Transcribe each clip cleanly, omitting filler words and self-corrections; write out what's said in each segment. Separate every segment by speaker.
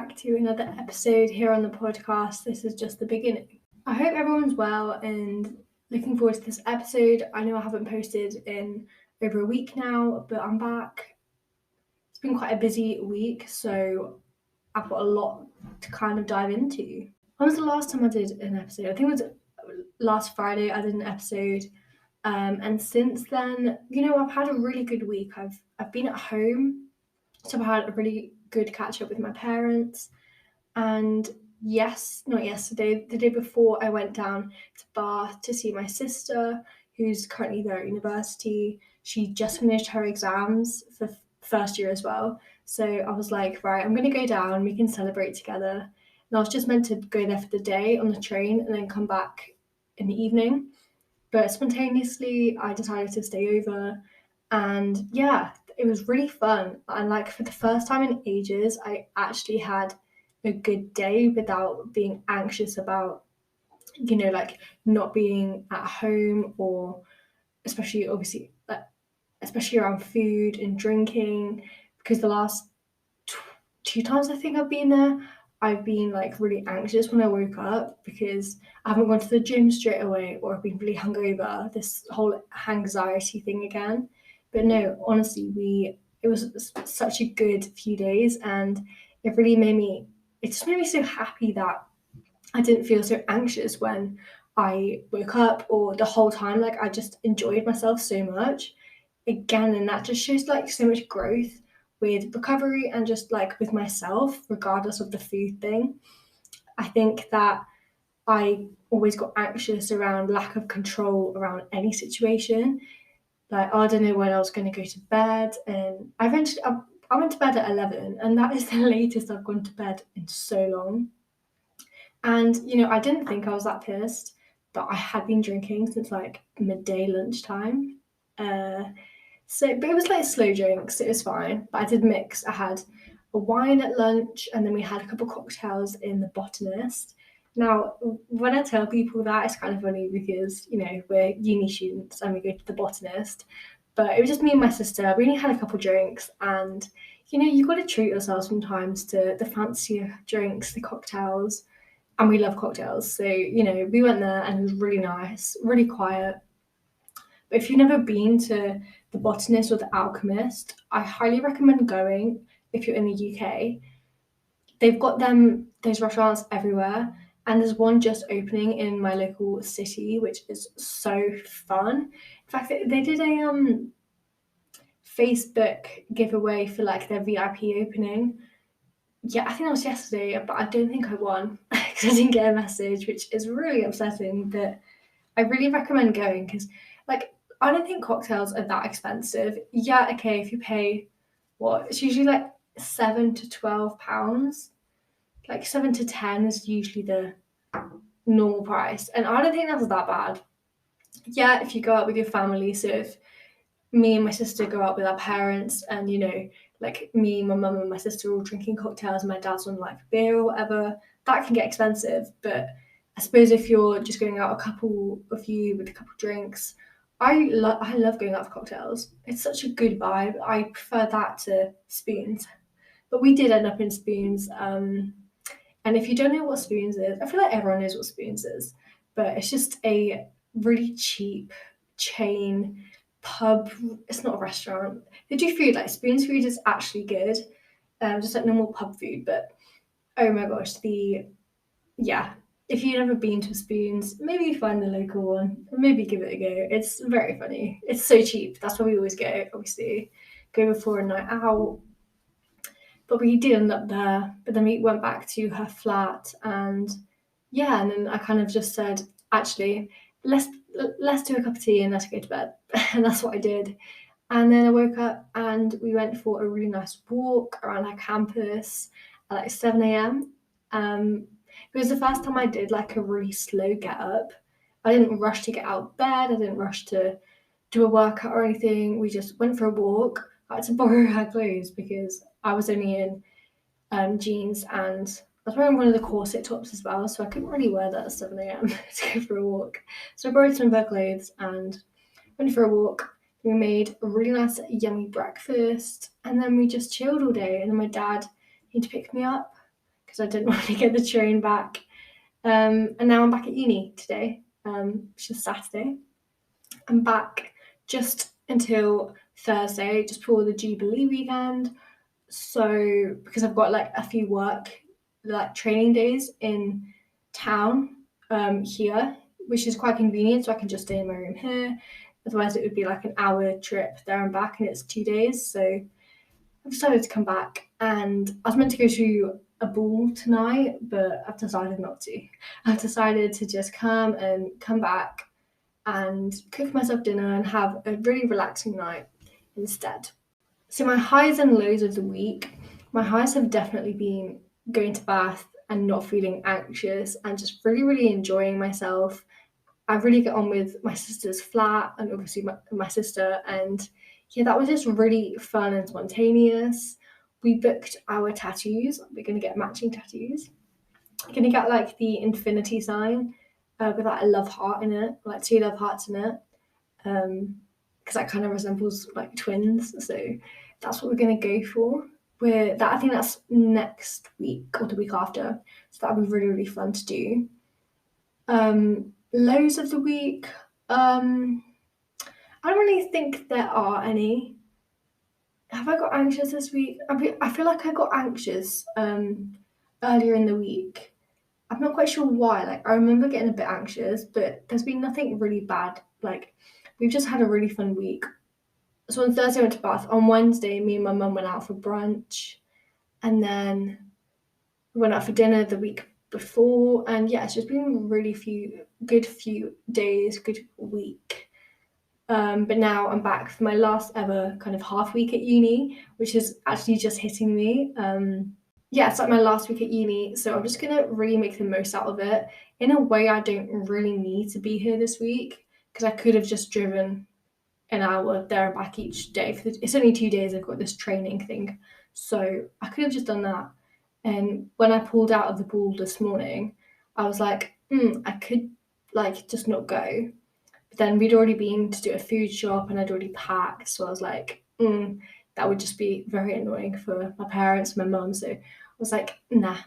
Speaker 1: back to another episode here on the podcast. This is just the beginning. I hope everyone's well and looking forward to this episode. I know I haven't posted in over a week now, but I'm back. It's been quite a busy week, so I've got a lot to kind of dive into. When was the last time I did an episode? I think it was last Friday I did an episode. And since then, I've had a really good week. I've been at home, so I've had a really good catch up with my parents. And not yesterday, the day before, I went down to Bath to see my sister, who's currently there at university. She just finished her exams for first year as well. So I was like, right, I'm going to go down, we can celebrate together. And I was just meant to go there for the day on the train and then come back in the evening. But spontaneously, I decided to stay over. And yeah, it was really fun. And like for the first time in ages, I actually had a good day without being anxious about, not being at home, or especially obviously, especially around food and drinking, because the last two times I think I've been there, I've been like really anxious when I woke up because I haven't gone to the gym straight away, or I've been really hungover, this whole anxiety thing again. But no, honestly, it was such a good few days, and it just made me so happy that I didn't feel so anxious when I woke up, or the whole time. Like, I just enjoyed myself so much again, and that just shows like so much growth with recovery and just like with myself, regardless of the food thing. I think that I always got anxious around lack of control around any situation. Like, I don't know when I was going to go to bed, and I went to bed at 11, and that is the latest I've gone to bed in so long. And I didn't think I was that pissed, but I had been drinking since like midday lunchtime. Uh, but it was like slow drinks, so it was fine. But I did mix. I had a wine at lunch, and then we had a couple of cocktails in the Botanist. Now, when I tell people that, it's kind of funny because, we're uni students and we go to the Botanist. But it was just me and my sister. We only had a couple of drinks, and, you've got to treat yourself sometimes to the fancier drinks, the cocktails. And we love cocktails. So, we went there and it was really nice, really quiet. But if you've never been to the Botanist or the Alchemist, I highly recommend going if you're in the UK. They've got those restaurants everywhere, and there's one just opening in my local city, which is so fun. In fact, they did a Facebook giveaway for like their VIP opening. Yeah, I think that was yesterday, but I don't think I won because I didn't get a message, which is really upsetting. But I really recommend going because, like, I don't think cocktails are that expensive. Yeah, okay, if you pay it's usually like £7 to £12. Like 7 to 10 is usually the normal price, and I don't think that's that bad. Yeah, if you go out with your family, so if me and my sister go out with our parents, and like me, my mum and my sister are all drinking cocktails, and my dad's on like beer or whatever, that can get expensive. But I suppose if you're just going out, a couple of you with a couple of drinks, I love going out for cocktails. It's such a good vibe. I prefer that to Spoons. But we did end up in Spoons. And if you don't know what Spoons is, I feel like everyone knows what Spoons is, but it's just a really cheap chain pub. It's not a restaurant. They do food, like Spoons food is actually good, just like normal pub food. But oh my gosh, if you've never been to Spoons, maybe find the local one, maybe give it a go. It's very funny. It's so cheap. That's why we always go. Obviously, go before a night out. But we did end up there. But then we went back to her flat, and then I kind of just said, actually, let's do a cup of tea and let's go to bed. And that's what I did. And then I woke up and we went for a really nice walk around our campus at like 7 a.m. It was the first time I did like a really slow get up. I didn't rush to get out of bed. I didn't rush to do a workout or anything. We just went for a walk. I had to borrow her clothes because I was only in jeans, and I was wearing one of the corset tops as well, so I couldn't really wear that at 7 a.m. to go for a walk. So I borrowed some of her clothes and went for a walk. We made a really nice, yummy breakfast, and then we just chilled all day. And then my dad came to pick me up because I didn't want to get the train back. And now I'm back at uni today, which is Saturday. I'm back just until Thursday, just before the Jubilee weekend. So because I've got like a few training days in town here, which is quite convenient, so I can just stay in my room here. Otherwise it would be like an hour trip there and back, and it's 2 days. So I've decided to come back, and I was meant to go to a ball tonight, but I've decided not to. I've decided to just come back and cook myself dinner and have a really relaxing night instead. So my highs and lows of the week, my highs have definitely been going to Bath and not feeling anxious and just really, really enjoying myself. I really get on with my sister's flat and obviously my sister, and yeah, that was just really fun and spontaneous. We booked our tattoos. We're going to get matching tattoos. We're going to get like the infinity sign with like a love heart in it, like 2 love hearts in it, because that kind of resembles like twins. So that's what we're going to go for. I think that's next week or the week after. So that'll be really, really fun to do. Lows of the week. I don't really think there are any. Have I got anxious this week? I feel like I got anxious earlier in the week. I'm not quite sure why. Like, I remember getting a bit anxious, but there's been nothing really bad. Like, we've just had a really fun week. So on Thursday I went to Bath. On Wednesday, me and my mum went out for brunch, and then we went out for dinner the week before. And yeah, it's just been a really good few days, good week. But now I'm back for my last ever kind of half week at uni, which is actually just hitting me. Yeah, it's like my last week at uni, so I'm just gonna really make the most out of it. In a way, I don't really need to be here this week because I could have just driven an hour there and back each day. It's only 2 days. I've got this training thing, so I could have just done that. And when I pulled out of the pool this morning, I was like, I could like just not go. But then we'd already been to do a food shop and I'd already packed, so I was like, that would just be very annoying for my parents and my mum. So I was like, nah.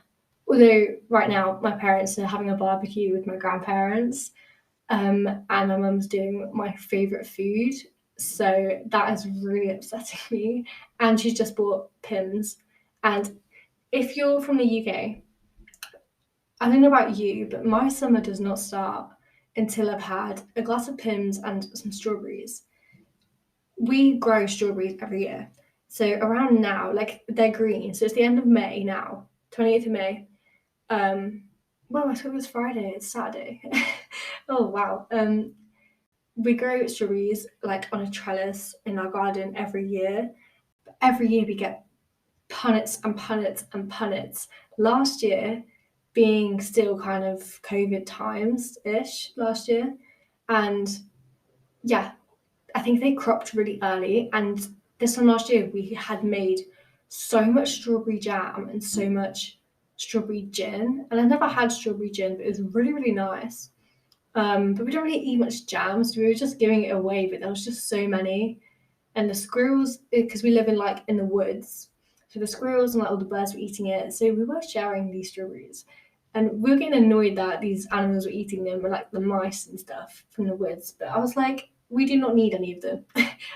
Speaker 1: Although right now my parents are having a barbecue with my grandparents, and my mum's doing my favourite food. So that is really upsetting me. And she's just bought Pimm's. And if you're from the UK, I don't know about you, but my summer does not start until I've had a glass of Pimm's and some strawberries. We grow strawberries every year. So around now, like they're green. So it's the end of May now, 28th of May. Well, I thought it was Friday, it's Saturday. Oh wow. We grow strawberries like on a trellis in our garden every year. Every year we get punnets and punnets and punnets. Last year, being still kind of COVID times-ish last year. And yeah, I think they cropped really early. And this time last year, we had made so much strawberry jam and so much strawberry gin. And I never had strawberry gin, but it was really, really nice. But we don't really eat much jam, so we were just giving it away, but there was just so many. And the squirrels, because we live in the woods, so the squirrels and like all the birds were eating it. So we were sharing these strawberries. And we were getting annoyed that these animals were eating them, like the mice and stuff from the woods. But I was like, we do not need any of them.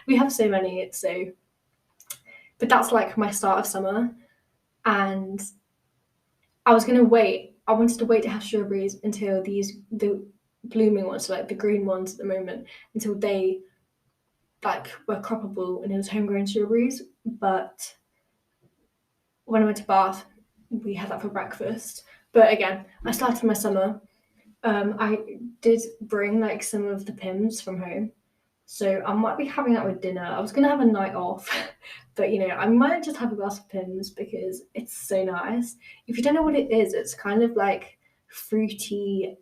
Speaker 1: We have so many, but that's like my start of summer. And I wanted to wait to have strawberries until the blooming ones, so like the green ones at the moment, until they like were croppable and it was homegrown strawberries. But when I went to Bath, we had that for breakfast. But again, I started my summer. I did bring like some of the Pimm's from home, so I might be having that with dinner. I was gonna have a night off, but I might just have a glass of Pimm's because it's so nice. If you don't know what it is, it's kind of like fruity,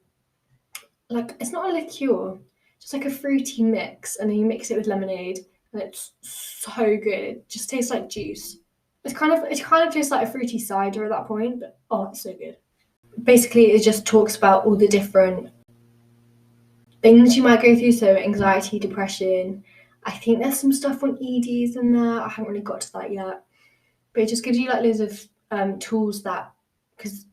Speaker 1: like it's not a liqueur, just like a fruity mix, and then you mix it with lemonade, and it's so good. It just tastes like juice. It kind of tastes like a fruity cider at that point, but oh, it's so good. Basically, it just talks about all the different things you might go through, so anxiety, depression. I think there's some stuff on EDs in there. I haven't really got to that yet, but it just gives you like loads of tools that because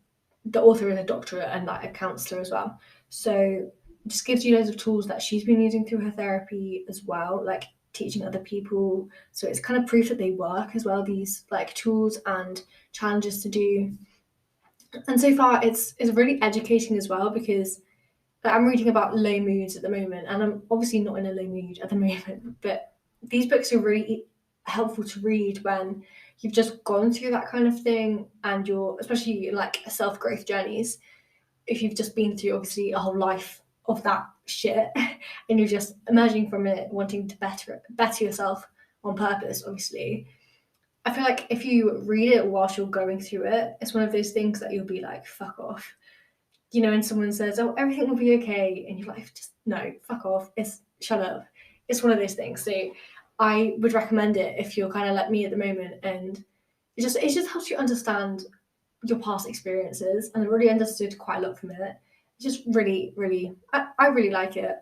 Speaker 1: the author is a doctorate and like a counsellor as well. So it just gives you loads of tools that she's been using through her therapy as well, like teaching other people. So it's kind of proof that they work as well, these like tools and challenges to do. And so far it's really educating as well, because like, I'm reading about low moods at the moment, and I'm obviously not in a low mood at the moment, but these books are really helpful to read when you've just gone through that kind of thing, and you're, especially like self-growth journeys, if you've just been through obviously a whole life of that shit and you're just emerging from it wanting to better yourself on purpose, obviously. I feel like if you read it whilst you're going through it, it's one of those things that you'll be like, fuck off. You know, and someone says, oh, everything will be okay. And you're like, just no, fuck off. Shut up. It's one of those things. So I would recommend it if you're kind of like me at the moment. And it just helps you understand your past experiences. And I really understood quite a lot from it. It's just really, really, I really like it.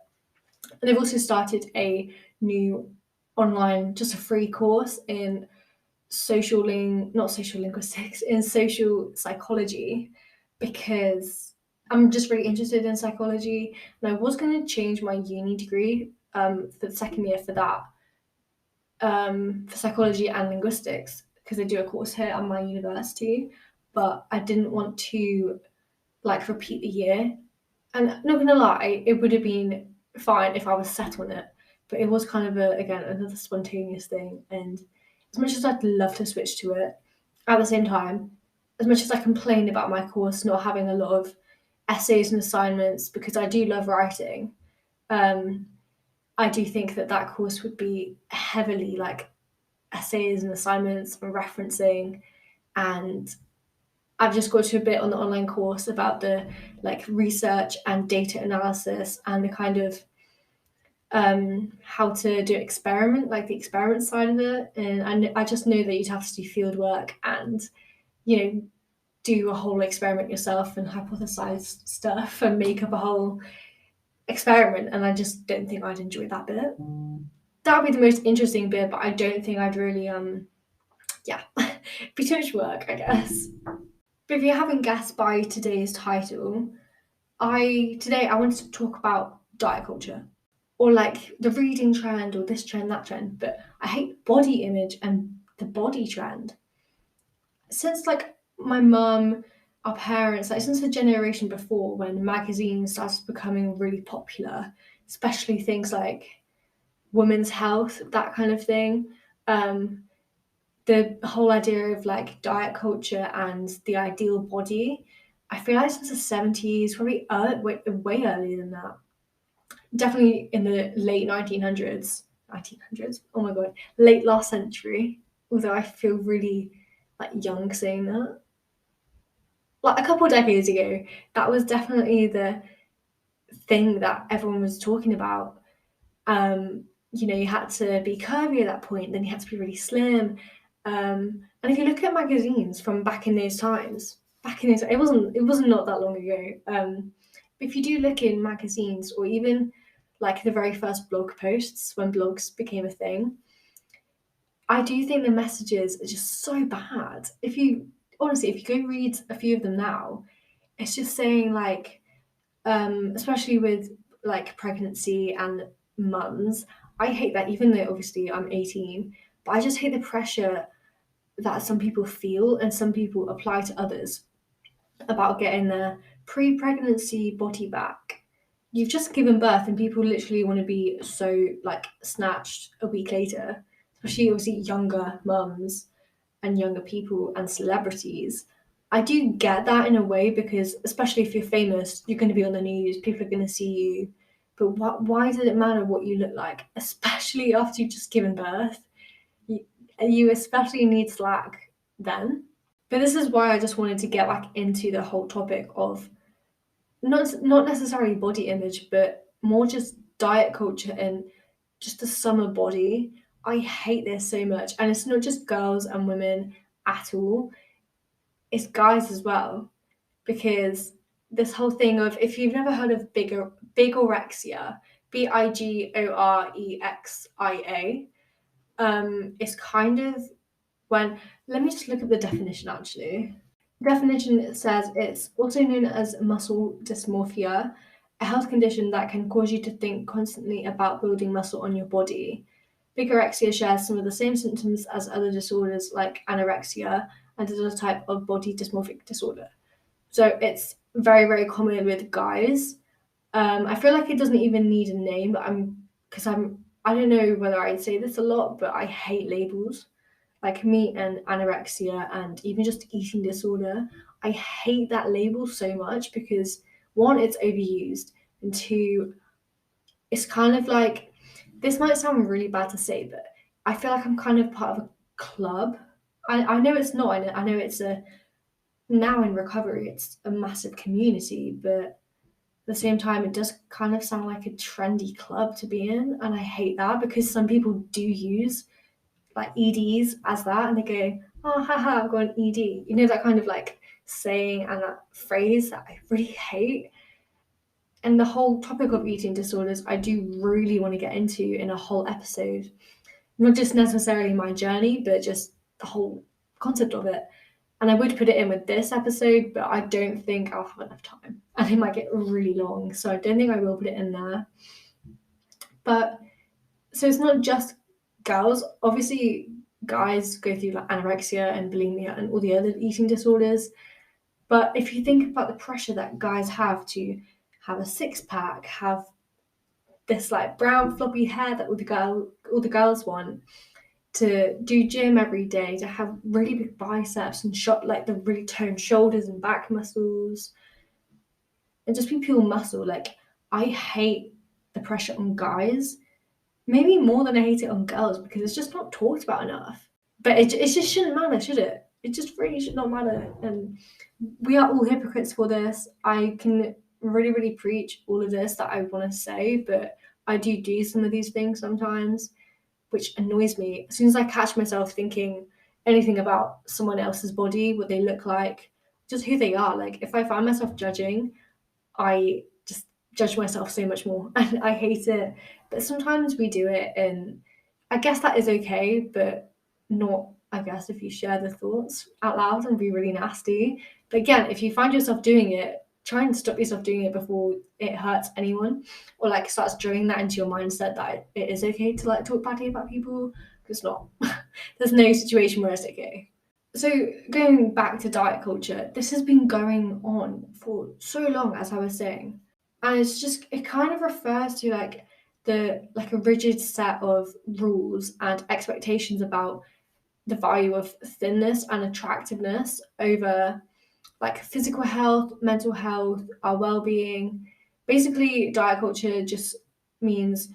Speaker 1: And they've also started a new online, just a free course in not social linguistics, in social psychology, because I'm just really interested in psychology, and I was going to change my uni degree for the second year for that, for psychology and linguistics, because I do a course here at my university, but I didn't want to like repeat the year. And not gonna lie, it would have been fine if I was set on it, but it was kind of again another spontaneous thing. And as much as I'd love to switch to it, at the same time, as much as I complain about my course not having a lot of essays and assignments, because I do love writing, I do think that course would be heavily like essays and assignments and referencing. And I've just got to a bit on the online course about the like research and data analysis and the kind of how to do experiment, like the experiment side of it. And I just know that you'd have to do field work and, you know, do a whole experiment yourself and hypothesize stuff and make up a whole experiment. And I just don't think I'd enjoy that bit. That would be the most interesting bit, but I don't think I'd really, yeah, be too much work, I guess. But if you haven't guessed by today's title, today I wanted to talk about diet culture, or like the reading trend, or this trend, that trend. But I hate body image and the body trend. Since like my mum, our parents, like since the generation before, when magazines started becoming really popular, especially things like women's health, that kind of thing. The whole idea of like diet culture and the ideal body, I feel like since the 70s, probably way earlier than that. Definitely in the late 1900s, oh my god, late last century, although I feel really like young saying that. Like a couple of decades ago, that was definitely the thing that everyone was talking about. You know, you had to be curvy at that point, then you had to be really slim. And if you look at magazines from back in those times, it wasn't not that long ago. If you do look in magazines, or even like the very first blog posts when blogs became a thing, I do think the messages are just so bad. If you go read a few of them now, it's just saying like, especially with like pregnancy and mums, I hate that, even though obviously I'm 18, but I just hate the pressure that some people feel and some people apply to others about getting their pre-pregnancy body back. You've just given birth and people literally want to be so like snatched a week later, especially obviously younger mums and younger people and celebrities. I do get that in a way, because especially if you're famous, you're going to be on the news, people are going to see you. But why does it matter what you look like, especially after you've just given birth? You especially need slack then. But this is why I just wanted to get back into the whole topic of not necessarily body image, but more just diet culture and just the summer body. I hate this so much. And it's not just girls and women at all, it's guys as well. Because this whole thing of, if you've never heard of bigorexia, BigoreXia, it's kind of when, let me just look at the definition actually. Definition says it's also known as muscle dysmorphia, a health condition that can cause you to think constantly about building muscle on your body. Bigorexia shares some of the same symptoms as other disorders like anorexia and is a type of body dysmorphic disorder. So it's very, very common with guys. I feel like it doesn't even need a name, but I don't know whether I'd say this a lot, but I hate labels. Like me and anorexia and even just eating disorder, I hate that label so much because one, it's overused, and two, it's kind of like, this might sound really bad to say, but I feel like I'm kind of part of a club. I know it's not. I know it's a now in recovery, it's a massive community, but at the same time, it does kind of sound like a trendy club to be in, and I hate that because some people do use like EDs as that, and they go, "Oh, haha, I've got an ED." You know, that kind of like saying and that phrase that I really hate. And the whole topic of eating disorders, I do really want to get into in a whole episode. Not just necessarily my journey, but just the whole concept of it. And I would put it in with this episode, but I don't think I'll have enough time. And it might get really long. So I don't think I will put it in there. But so it's not just girls. Obviously, guys go through like anorexia and bulimia and all the other eating disorders. But if you think about the pressure that guys have to have a six pack, have this like brown floppy hair that all the girls want, to do gym every day, to have really big biceps and shot like the really toned shoulders and back muscles, and just be pure muscle. Like I hate the pressure on guys, maybe more than I hate it on girls because it's just not talked about enough. But it just shouldn't matter, should it? It just really should not matter. And we are all hypocrites for this. I can really, really preach all of this that I want to say, but I do some of these things sometimes, which annoys me. As soon as I catch myself thinking anything about someone else's body, what they look like, just who they are, like if I find myself judging, I just judge myself so much more and I hate it. But sometimes we do it, and I guess that is okay, but not, I guess, if you share the thoughts out loud and be really nasty. But again, if you find yourself doing it, try and stop yourself doing it before it hurts anyone, or like starts drilling that into your mindset that it is okay to like talk badly about people, because not. There's no situation where it's okay. So going back to diet culture, this has been going on for so long, as I was saying. And it's just, it kind of refers to like a rigid set of rules and expectations about the value of thinness and attractiveness over like physical health, mental health, our well-being. Basically, diet culture just means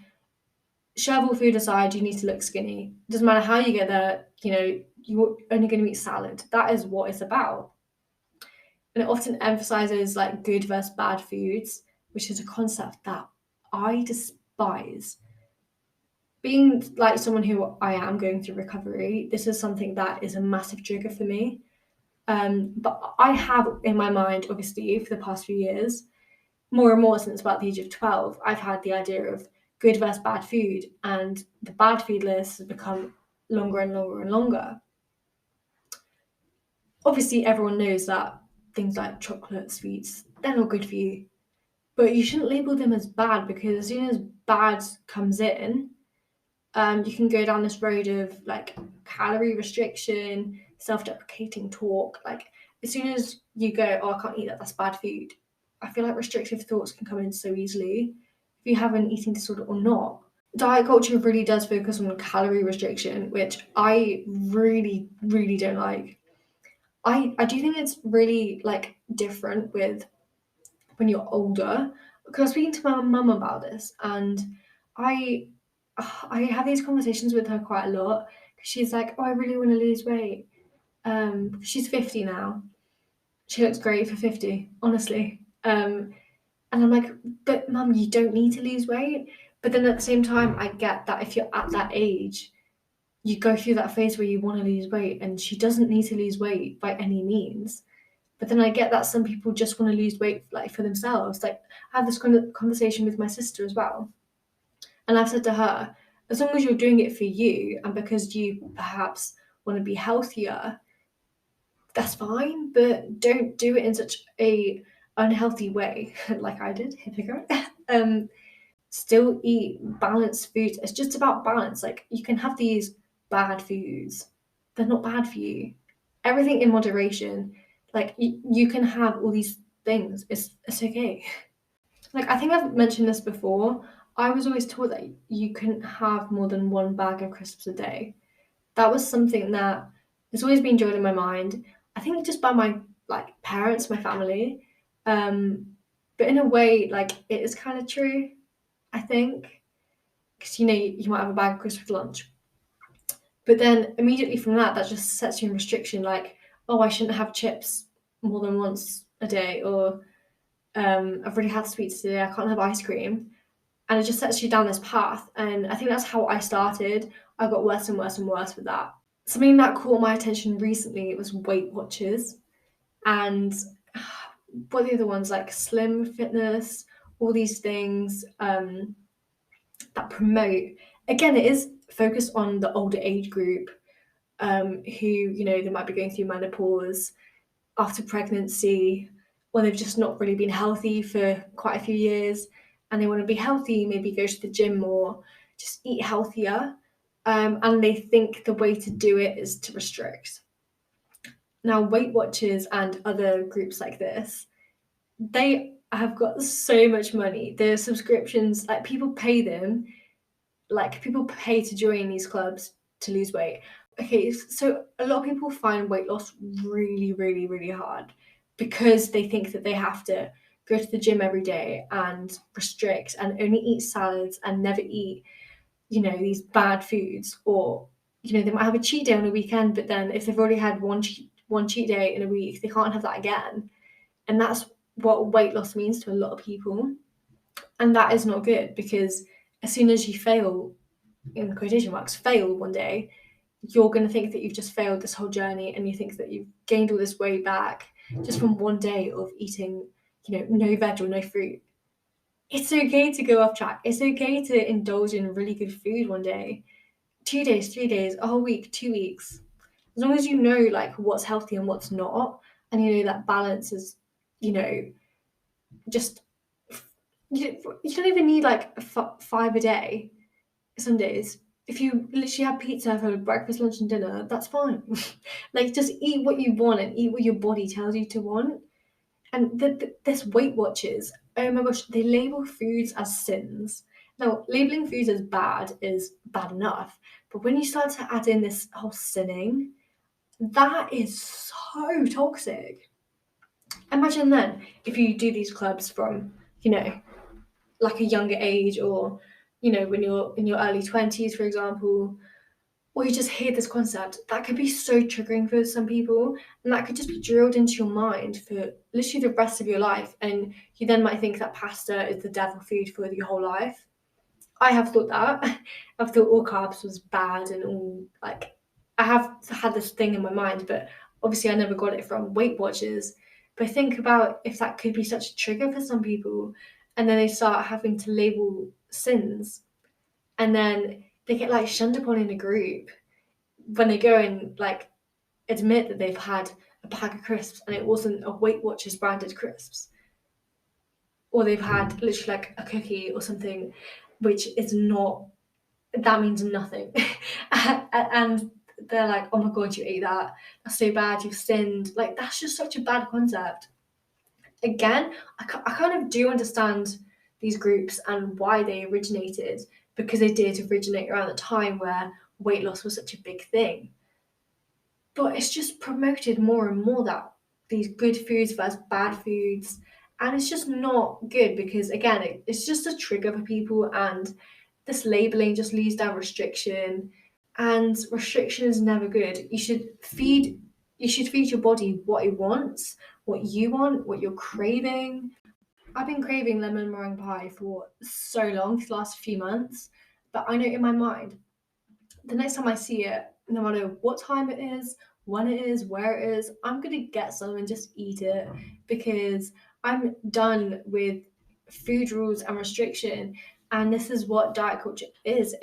Speaker 1: shove all food aside, you need to look skinny. Doesn't matter how you get there, you're only going to eat salad. That is what it's about. And it often emphasizes like good versus bad foods, which is a concept that I despise. Being like someone who I am going through recovery, this is something that is a massive trigger for me. But I have in my mind, obviously, for the past few years, more and more since about the age of 12, I've had the idea of good versus bad food, and the bad food list has become longer and longer and longer. Obviously, everyone knows that things like chocolate, sweets, they're not good for you, but you shouldn't label them as bad because as soon as bad comes in, you can go down this road of like calorie restriction, self-deprecating talk. Like as soon as you go, oh, I can't eat that, that's bad food. I feel like restrictive thoughts can come in so easily if you have an eating disorder or not. Diet culture really does focus on calorie restriction, which I really, really don't like. I do think it's really like different with when you're older. Because I was speaking to my mum about this, and I I have these conversations with her quite a lot because she's like, "Oh, I really want to lose weight." She's 50 now. She looks great for 50, honestly. And I'm like, "But mum, you don't need to lose weight." But then at the same time, I get that if you're at that age, you go through that phase where you want to lose weight, and she doesn't need to lose weight by any means. But then I get that some people just want to lose weight like for themselves. Like I had this kind of conversation with my sister as well. And I've said to her, as long as you're doing it for you and because you perhaps want to be healthier, that's fine, but don't do it in such a unhealthy way like I did. Hypocrite. Still eat balanced foods. It's just about balance. Like, you can have these bad foods, they're not bad for you. Everything in moderation. Like, you can have all these things. It's okay. Like, I think I've mentioned this before. I was always taught that you couldn't have more than one bag of crisps a day. That was something that has always been drilled in my mind. I think just by my like parents, my family. But in a way, like, it is kind of true, I think, because you might have a bag of crisps for lunch, but then immediately from that, that just sets you in restriction. Like, oh, I shouldn't have chips more than once a day, or I've already had sweets today, I can't have ice cream, and it just sets you down this path. And I think that's how I started. I got worse and worse and worse with that. Something that caught my attention recently was Weight Watchers, and what are the other ones, like Slim Fitness, all these things that promote. Again, it is focused on the older age group, who they might be going through menopause, after pregnancy, or they've just not really been healthy for quite a few years, and they want to be healthy, maybe go to the gym more, just eat healthier, and they think the way to do it is to restrict. Now, Weight Watchers and other groups like this, they have got so much money. Their subscriptions, like, people pay them, like, people pay to join these clubs to lose weight. Okay, so a lot of people find weight loss really, really, really hard because they think that they have to go to the gym every day and restrict and only eat salads and never eat, these bad foods. Or, they might have a cheat day on a weekend, but then if they've already had one cheat day in a week, they can't have that again. And that's what weight loss means to a lot of people. And that is not good, because as soon as you fail, in quotation marks, fail one day, you're going to think that you've just failed this whole journey, and you think that you've gained all this weight back just from one day of eating, no veg or no fruit. It's okay to go off track. It's okay to indulge in really good food one day, 2 days, 3 days, a whole week, 2 weeks. As long as you know, like, what's healthy and what's not, and you know that balance is, just, you don't even need like five a day some days. If you literally have pizza for breakfast, lunch, and dinner, that's fine. Like, just eat what you want and eat what your body tells you to want. And this Weight Watchers, oh my gosh, they label foods as sins. Now, labeling foods as bad is bad enough, but when you start to add in this whole sinning, that is so toxic. Imagine then if you do these clubs from, like a younger age, or, when you're in your early 20s, for example, or you just hear this concept, that could be so triggering for some people, and that could just be drilled into your mind for literally the rest of your life, and you then might think that pasta is the devil food for your whole life. I have thought that. I've thought all carbs was bad, and all, like, I have had this thing in my mind, but obviously I never got it from Weight Watchers. But think about if that could be such a trigger for some people, and then they start having to label sins, and then they get like shunned upon in a group when they go and like admit that they've had a bag of crisps and it wasn't a Weight Watchers branded crisps, or they've had literally like a cookie or something, which is not, that means nothing. And they're like, oh my god, you ate that, that's so bad, you've sinned. Like, that's just such a bad concept. Again, I kind of do understand these groups and why they originated, because they did originate around the time where weight loss was such a big thing. But it's just promoted more and more that these good foods versus bad foods, and it's just not good, because again, it's just a trigger for people, and this labeling just leads down restriction, and restriction is never good. You should feed your body what it wants, what you want, what you're craving. I've been craving lemon meringue pie for so long, these last few months, but I know in my mind, the next time I see it, no matter what time it is, when it is, where it is, I'm gonna get some and just eat it, because I'm done with food rules and restriction. And this is what diet culture is.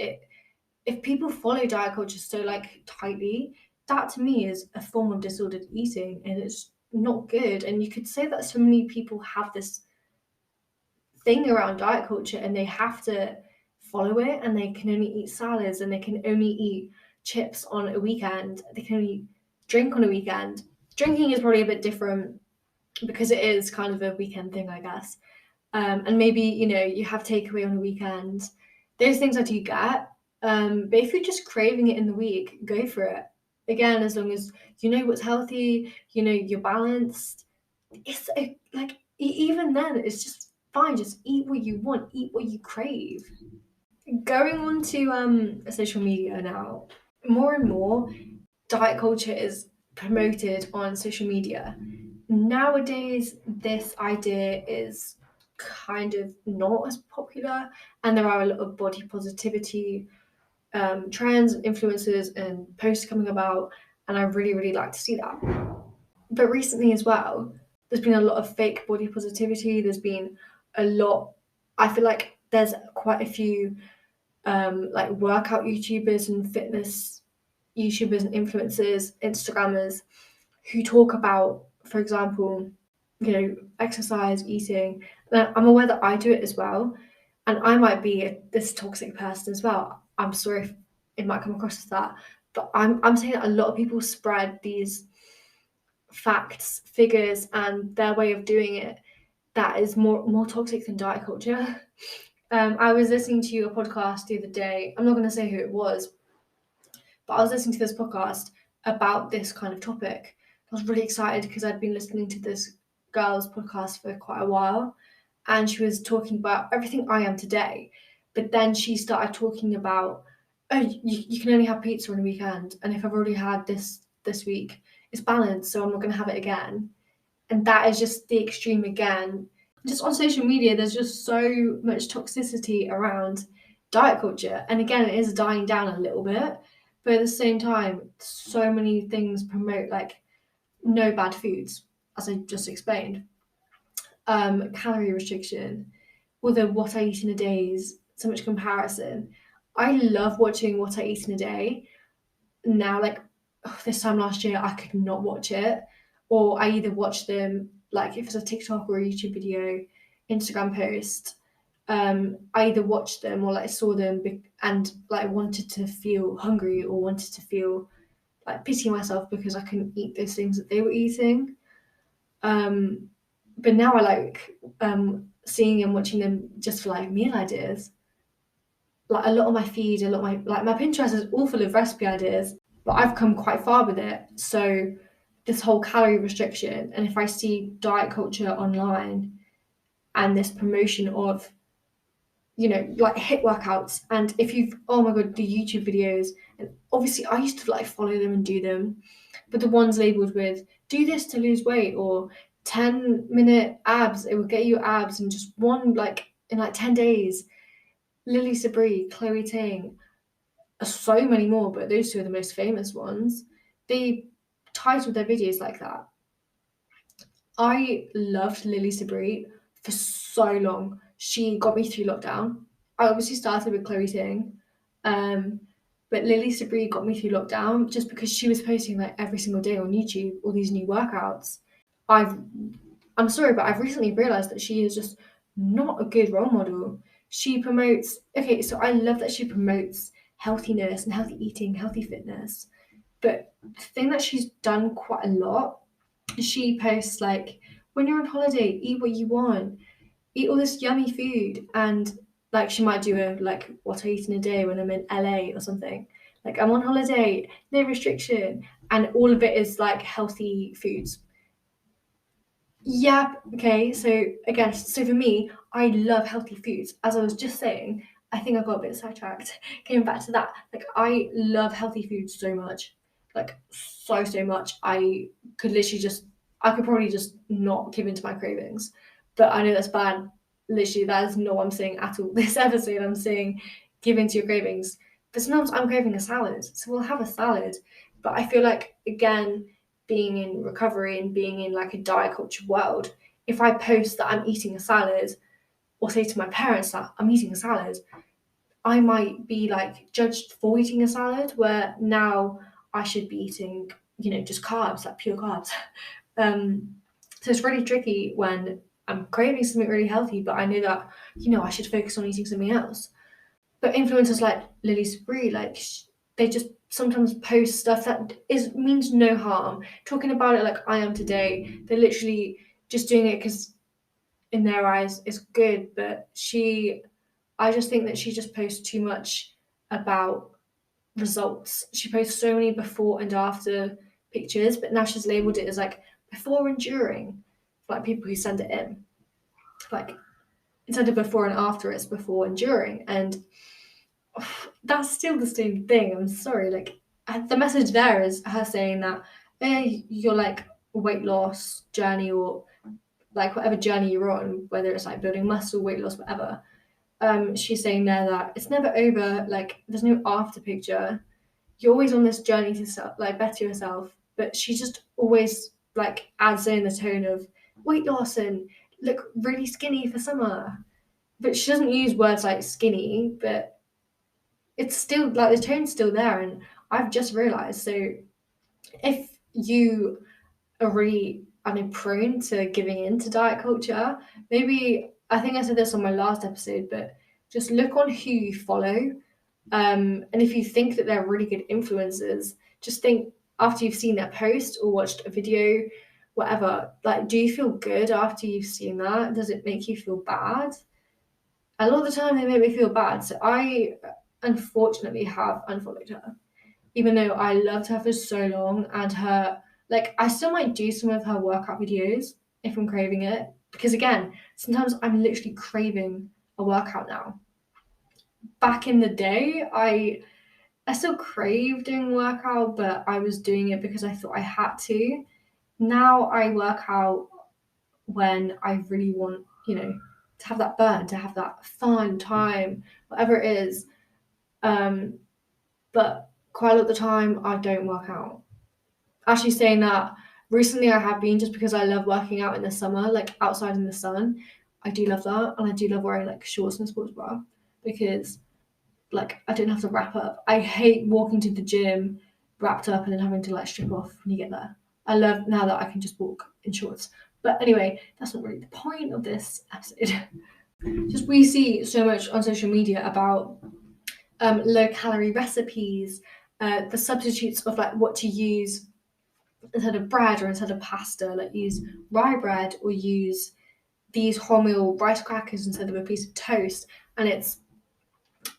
Speaker 1: If people follow diet culture so like tightly, that to me is a form of disordered eating, and it's not good. And you could say that so many people have this thing around diet culture and they have to follow it, and they can only eat salads and they can only eat chips on a weekend. They can only drink on a weekend. Drinking is probably a bit different because it is kind of a weekend thing, I guess. And maybe, you have takeaway on a weekend. Those things I do get. But if you're just craving it in the week, go for it. Again, as long as you know what's healthy, you're balanced. Like even then, it's just fine. Just eat what you want, eat what you crave. Going on to social media now, more and more diet culture is promoted on social media. Nowadays, this idea is kind of not as popular, and there are a lot of body positivity trends, influencers, and posts coming about, and I really, really like to see that. But recently as well, there's been a lot of fake body positivity. There's been a lot. I feel like there's quite a few like workout YouTubers and fitness YouTubers and influencers, Instagrammers who talk about, for example, exercise, eating. Now, I'm aware that I do it as well, and I might be this toxic person as well. I'm sorry if it might come across as that, but I'm saying that a lot of people spread these facts, figures, and their way of doing it that is more toxic than diet culture. I was listening to a podcast the other day. I'm not going to say who it was, but I was listening to this podcast about this kind of topic. I was really excited because I'd been listening to this girl's podcast for quite a while, and she was talking about everything I am today. But then she started talking about, oh, you can only have pizza on a weekend, and if I've already had this week, it's balanced, so I'm not going to have it again. And that is just the extreme again. Just on social media, there's just so much toxicity around diet culture. And again, it is dying down a little bit. But at the same time, so many things promote like no bad foods, as I just explained. Calorie restriction, or the what I eat in a day is so much comparison. I love watching what I eat in a day. Now, like this time last year, I could not watch it, or I either watch them like if it's a TikTok or a YouTube video, Instagram post. I either watched them or like saw them and like wanted to feel hungry or wanted to feel like pitying myself because I couldn't eat those things that they were eating. Um, but now I like seeing and watching them just for like meal ideas. Like a lot of my feed, a lot of my Pinterest is all full of recipe ideas, but I've come quite far with it. So this whole calorie restriction, and if I see diet culture online and this promotion of, like HIIT workouts, and if you've, oh my God, the YouTube videos, and obviously I used to like follow them and do them, but the ones labeled with do this to lose weight or 10-minute abs, it will get you abs in just one, like in like 10 days. Lily Sabri, Chloe Ting, so many more, but those two are the most famous ones. They titled their videos like that. I loved Lily Sabri for so long. She got me through lockdown. I obviously started with Chloe Ting, but Lily Sabri got me through lockdown just because she was posting like every single day on YouTube all these new workouts. I'm sorry, but I've recently realized that she is just not a good role model. She promotes, okay, so I love that she promotes healthiness and healthy eating, healthy fitness. But the thing that she's done quite a lot is she posts like, when you're on holiday, eat what you want, eat all this yummy food. And like she might do a like what I eat in a day when I'm in LA or something. Like I'm on holiday, no restriction. And all of it is like healthy foods. Yeah, okay. So again, so for me, I love healthy foods. As I was just saying, I think I got a bit sidetracked. Came back to that. Like I love healthy foods so much. Like so much. I could probably just not give in to my cravings. But I know that's bad. Literally, that is not what I'm saying at all. This episode, I'm saying give in to your cravings. But sometimes I'm craving a salad. So we'll have a salad. But I feel like again, being in recovery and being in like a diet culture world, if I post that I'm eating a salad or say to my parents that I'm eating a salad, I might be like judged for eating a salad, where now I should be eating, just carbs, like pure carbs. So it's really tricky when I'm craving something really healthy, but I know that, I should focus on eating something else. But influencers like Lily Spree, like they just sometimes post stuff that means no harm. Talking about it like I am today, they're literally just doing it because in their eyes it's good. But I just think that she just posts too much about results. She posts so many before and after pictures, but now she's labeled it as like before and during, for like people who send it in. Like instead of before and after, it's before and during, and that's still the same thing. I'm sorry. Like the message there is her saying that you're like weight loss journey or like whatever journey you're on, whether it's like building muscle, weight loss, whatever. She's saying there that it's never over. Like there's no after picture. You're always on this journey to like better yourself. But she just always like adds in the tone of weight loss and look really skinny for summer. But she doesn't use words like skinny, but it's still like the tone's still there. And I've just realized, so if you are really prone to giving in to diet culture, maybe I think I said this on my last episode, but just look on who you follow. And if you think that they're really good influencers, just think after you've seen their post or watched a video, whatever, like, do you feel good after you've seen that? Does it make you feel bad? A lot of the time they make me feel bad. So I unfortunately have unfollowed her, even though I loved her for so long, and her, like, I still might do some of her workout videos if I'm craving it, because again, sometimes I'm literally craving a workout now. Back in the day, I still crave doing workout, but I was doing it because I thought I had to. Now I work out when I really want, to have that burn, to have that fun time, whatever it is. But quite a lot of the time, I don't work out. Actually, saying that, recently I have been, just because I love working out in the summer, like outside in the sun. I do love that, and I do love wearing like shorts and a sports bra because like I don't have to wrap up. I hate walking to the gym wrapped up and then having to like strip off when you get there. I love now that I can just walk in shorts. But anyway, that's not really the point of this episode. Just we see so much on social media about low calorie recipes, the substitutes of like what to use instead of bread or instead of pasta, like use rye bread or use these wholemeal rice crackers instead of a piece of toast. And it's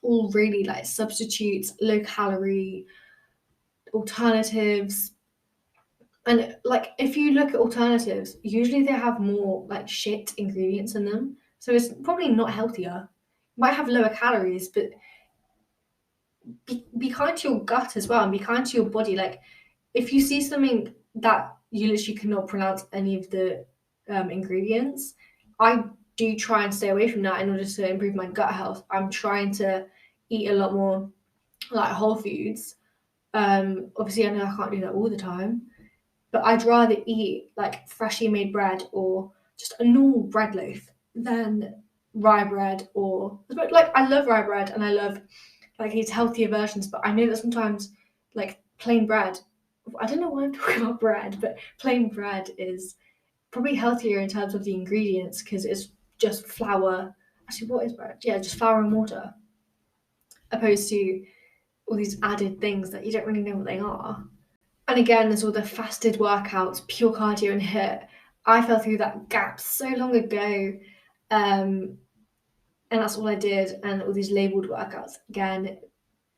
Speaker 1: all really like substitutes, low calorie alternatives. And like if you look at alternatives, usually they have more like shit ingredients in them. So it's probably not healthier. It might have lower calories, but be kind to your gut as well and be kind to your body. Like if you see something that you literally cannot pronounce any of the ingredients, I do try and stay away from that in order to improve my gut health. I'm trying to eat a lot more like whole foods. Obviously I know I can't do that all the time, but I'd rather eat like freshly made bread or just a normal bread loaf than rye bread. Or like I love rye bread and I love like these healthier versions, but I know that sometimes like plain bread, I don't know why I'm talking about bread, but plain bread is probably healthier in terms of the ingredients because it's just flour. Actually, what is bread? Yeah, just flour and water, opposed to all these added things that you don't really know what they are. And again, there's all the fasted workouts, pure cardio and HIIT. I fell through that gap so long ago, and that's all I did. And all these labeled workouts, again,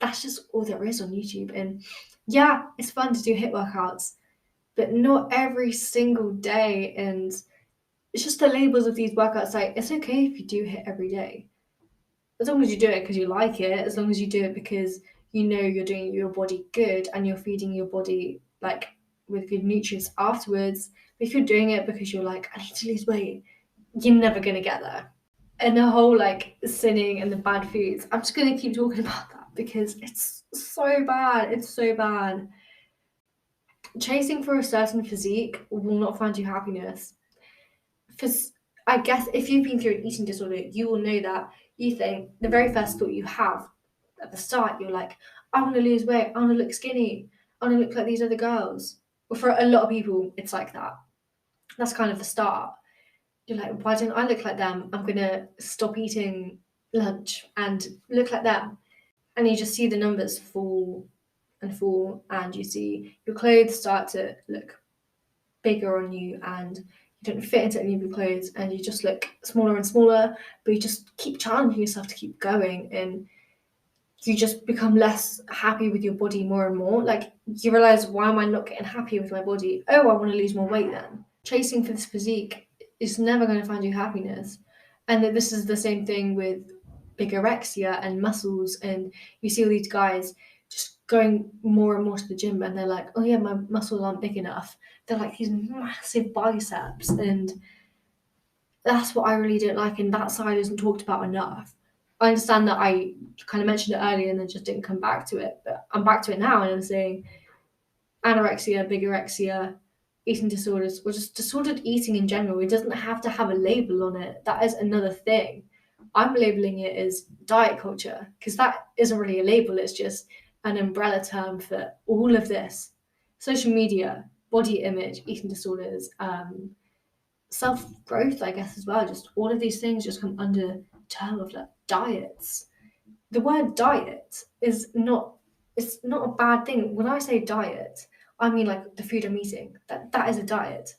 Speaker 1: that's just all there is on YouTube. And yeah, it's fun to do HIIT workouts, but not every single day. And it's just the labels of these workouts. Like, it's okay if you do HIIT every day, as long as you do it because you like it, as long as you do it because you know you're doing your body good and you're feeding your body like with good nutrients afterwards. But if you're doing it because you're like, I need to lose weight, you're never gonna get there. And the whole like sinning and the bad foods, I'm just gonna keep talking about that because it's so bad. It's so bad. Chasing for a certain physique will not find you happiness. Because I guess if you've been through an eating disorder, you will know that you think the very first thought you have at the start, you're like, I want to lose weight, I want to look skinny, I want to look like these other girls. Well, for a lot of people, it's like that. That's kind of the start. You're like, why don't I look like them? I'm going to stop eating lunch and look like them. And you just see the numbers fall and fall, and you see your clothes start to look bigger on you, and you don't fit into any of your clothes, and you just look smaller and smaller, but you just keep challenging yourself to keep going, and you just become less happy with your body more and more. Like, you realize, why am I not getting happy with my body? Oh, I want to lose more weight then. Chasing for this physique is never going to find you happiness. And that this is the same thing with bigorexia and muscles. And you see all these guys just going more and more to the gym, and they're like, oh yeah, my muscles aren't big enough. They're like these massive biceps, and that's what I really don't like, and that side isn't talked about enough. I understand that I kind of mentioned it earlier and then just didn't come back to it, but I'm back to it now, and I'm saying anorexia, bigorexia, eating disorders, or just disordered eating in general. It doesn't have to have a label on it. That is another thing. I'm labeling it as diet culture because that isn't really a label, it's just an umbrella term for all of this. Social media, body image, eating disorders, self-growth, I guess, as well. Just all of these things just come under the term of like diets. The word diet is not, it's not a bad thing. When I say diet, I mean like the food I'm eating. That is a diet.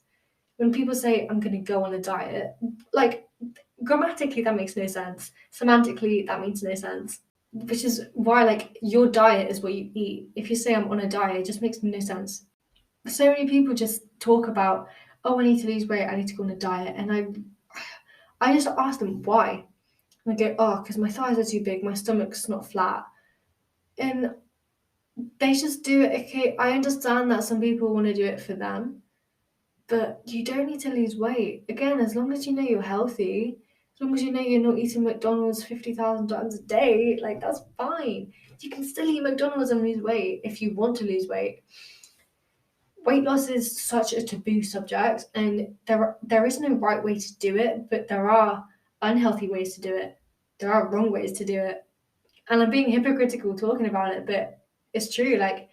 Speaker 1: When people say I'm gonna go on a diet, like, grammatically that makes no sense. Semantically that means no sense. Which is why, like, your diet is what you eat. If you say I'm on a diet, it just makes no sense. So many people just talk about, oh, I need to lose weight, I need to go on a diet, and I just ask them why. And they go, oh, because my thighs are too big, my stomach's not flat. And they just do it. Okay, I understand that some people want to do it for them, but you don't need to lose weight. Again, as long as you know you're healthy, as long as you know you're not eating McDonald's 50,000 times a day, like, that's fine. You can still eat McDonald's and lose weight if you want to lose weight. Weight loss is such a taboo subject, and there is no right way to do it, but there are unhealthy ways to do it. There are wrong ways to do it. And I'm being hypocritical talking about it, but it's true. Like,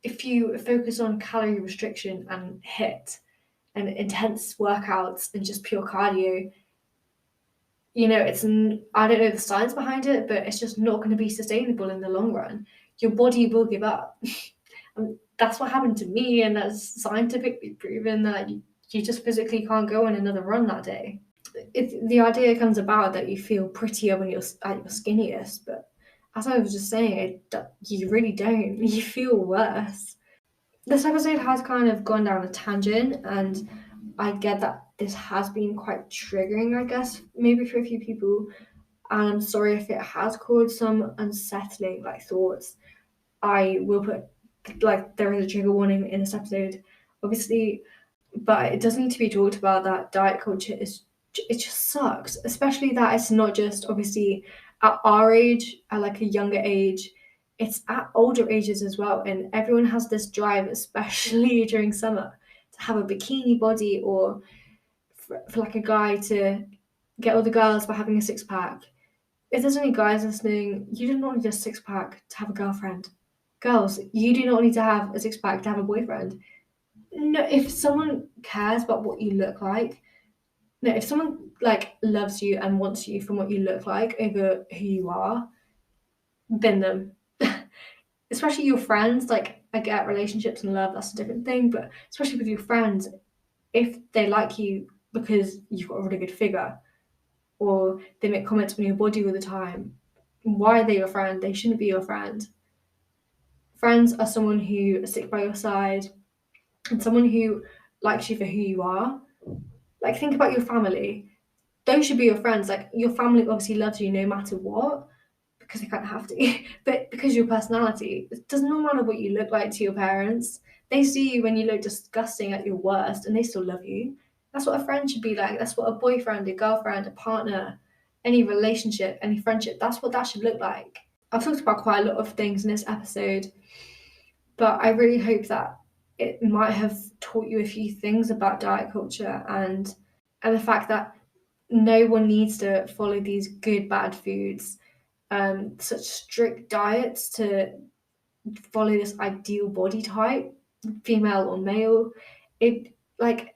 Speaker 1: if you focus on calorie restriction and HIIT and intense workouts and just pure cardio, I don't know the science behind it, but it's just not going to be sustainable in the long run. Your body will give up. And that's what happened to me, and that's scientifically proven that you just physically can't go on another run that day. The idea comes about that you feel prettier when you're at your skinniest, but as I was just saying, you really don't. You feel worse. This episode has kind of gone down a tangent, and I get that this has been quite triggering, I guess, maybe for a few people. And I'm sorry if it has caused some unsettling thoughts. I will put there is a trigger warning in this episode, obviously, but it does need to be talked about that diet culture it just sucks, especially that it's not just obviously at our age, at like a younger age, it's at older ages as well, and everyone has this drive, especially during summer, to have a bikini body, or for like a guy to get all the girls by having a six-pack. If there's any guys listening, you do not need a six-pack to have a girlfriend. Girls, you do not need to have a six-pack to have a boyfriend. No, if someone cares about what you look like, no, if someone loves you and wants you from what you look like over who you are, bin them. Especially your friends. Like, I get relationships and love, that's a different thing, but especially with your friends, if they like you because you've got a really good figure, or they make comments on your body all the time, why are they your friend? They shouldn't be your friend. Friends are someone who stick by your side and someone who likes you for who you are. Like, think about your family. Those should be your friends. Like, your family obviously loves you no matter what, because they kind of have to, but because of your personality. It does not matter what you look like to your parents. They see you when you look disgusting at your worst, and they still love you. That's what a friend should be like. That's what a boyfriend, a girlfriend, a partner, any relationship, any friendship, that's what that should look like. I've talked about quite a lot of things in this episode, but I really hope that it might have taught you a few things about diet culture, and the fact that no one needs to follow these good bad foods, such strict diets to follow this ideal body type, female or male. It like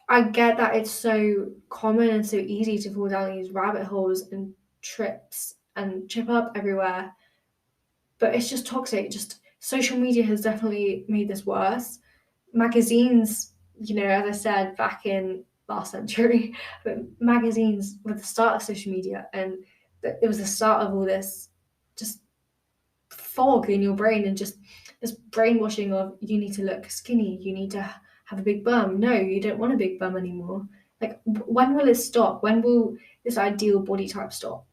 Speaker 1: I get that it's so common and so easy to fall down these rabbit holes and trips and chip up everywhere, but it's just toxic. Just social media has definitely made this worse. Magazines, as I said back in last century, but magazines were the start of social media, and it was the start of all this just fog in your brain and just this brainwashing of you need to look skinny, you need to have a big bum. No, you don't want a big bum anymore. Like, when will it stop? When will this ideal body type stop?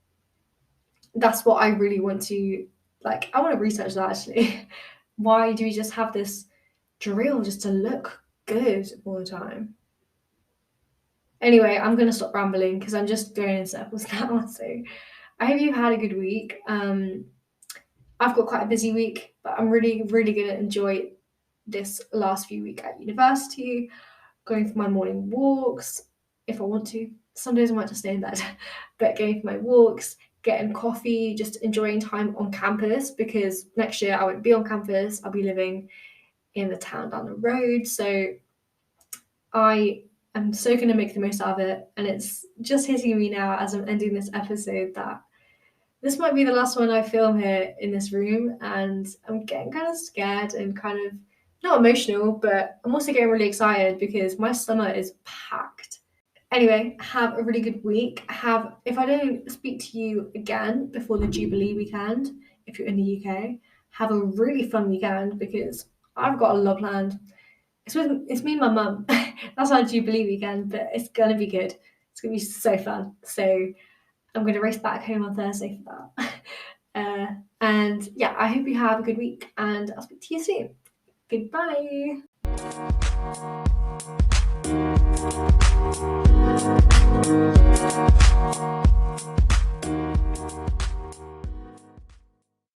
Speaker 1: That's what I really want to, like, I want to research that actually. Why do we just have this drill just to look good all the time? Anyway, I'm going to stop rambling because I'm just going in circles now. So I hope you've had a good week. I've got quite a busy week, but I'm really, really going to enjoy this last few weeks at university, going for my morning walks if I want to. Some days I might just stay in bed, but going for my walks, getting coffee, just enjoying time on campus, because next year I won't be on campus. I'll be living in the town down the road. So I am so going to make the most out of it. And it's just hitting me now as I'm ending this episode that this might be the last one I film here in this room, and I'm getting kind of scared and kind of not emotional, but I'm also getting really excited because my summer is packed. Anyway, have a really good week. If I don't speak to you again before the Jubilee weekend, if you're in the UK, have a really fun weekend because I've got a lot planned. It's me and my mum. That's our Jubilee weekend, but it's gonna be good. It's gonna be so fun. So I'm going to race back home on Thursday for that. And yeah, I hope you have a good week and I'll speak to you soon. Goodbye.